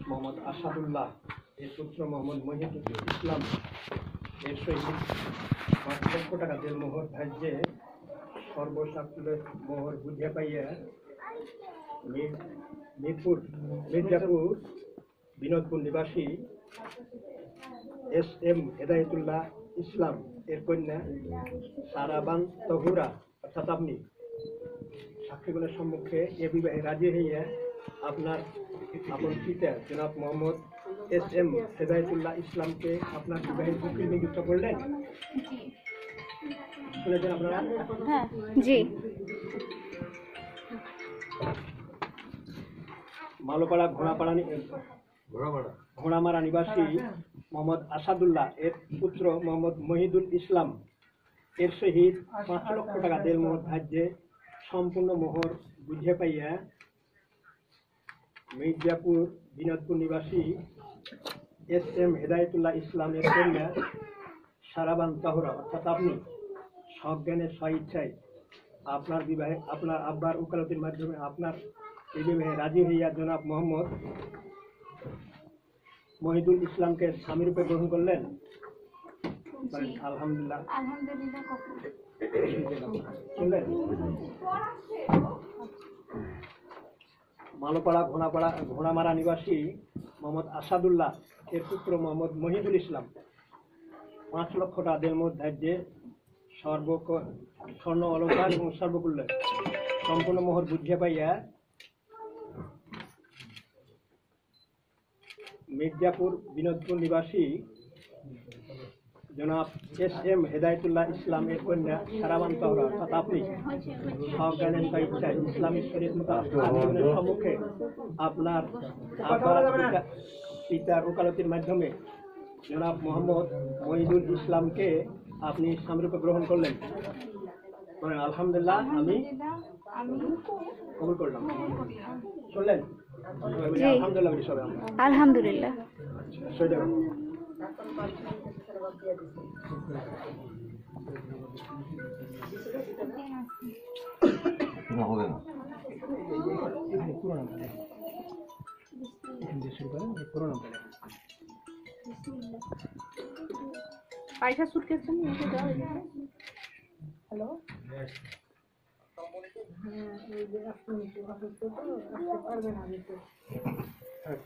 মোহাম্মদ আসাদুল্লাহ এর পুত্র মোহাম্মদ মহিদুল ইসলাম এর সহিত ৫ লক্ষ টাকা দেড়মোহর ধার্যে সর্বসাকুল্যের মোহর বুঝিয়া পাইয়া মির্জাপুর বিনোদপুর নিবাসী SM হেদায়েতুল্লাহ ইসলাম এর কন্যা সারাবান তহুরা অর্থাৎ আপনি সাক্ষীগণের সম্মুখে এ বিবাহে রাজি হইয়া আপনার আপন পিতা জনাব মোহাম্মদ SM হেদায়েতুল্লাহ ইসলামকে আপনার বিবাহের উকিল নিযুক্ত করলেন। শুনেছেন আপনারা? হ্যাঁ, জি। মালোপাড়া ঘোড়ামারা নিবাসী মোহাম্মদ আসাদুল্লাহ এর পুত্র মোহাম্মদ মহিদুল ইসলাম এর সহিত ৫ লক্ষ টাকা দেড়মোহর ধার্যে সম্পূর্ণ মোহর বুঝিয়া পাইয়া মির্জাপুর বিনোদপুর নিবাসী SM হেদায়েতুল্লাহ ইসলাম এর কন্যা সারাবান তাহরা অর্থাৎ আপনি সজ্ঞানের স্বইচ্ছায় আপনার বিবাহে আপনার আব্বার উকালতির মাধ্যমে আপনার এই বিবাহে রাজি হইয়া জনাব মোহাম্মদ মহিদুল ইসলামকে স্বামীরূপে গ্রহণ করলেন। আলহামদুলিল্লাহ। শুনলেন? মালোপাড়া ঘোড়ামারা নিবাসী মোহাম্মদ আসাদুল্লাহ এর পুত্র মোহাম্মদ মহিদুল ইসলাম ৫ লক্ষ টাকা দেড়মোহর ধার্যে স্বর্ণ অলঙ্কার এবং সর্বকুল্য সম্পূর্ণ মোহর বুঝিয়া পাইয়া মির্জাপুর বিনোদপুর নিবাসী জনাব SM হেদায়েতুল্লাহ ইসলাম এর কন্যা সারাবান তাহরা অর্থাৎ আপনি সজ্ঞানের স্বইচ্ছায় ইসলামী শরীয়ত মোতাবেক সম্মুখে আপনার পিতার ওকালতির মাধ্যমে জনাব মোহাম্মদ মহিদুল ইসলামকে আপনি স্বামীরূপে গ্রহণ করলেন। আলহামদুলিল্লাহ, আমি কবুল করলাম। শুনলেন? আলহামদুলিল্লাহ। আলহামদুলিল্লাহ। পয়সা সুটকেস হ্যালো, হ্যাঁ,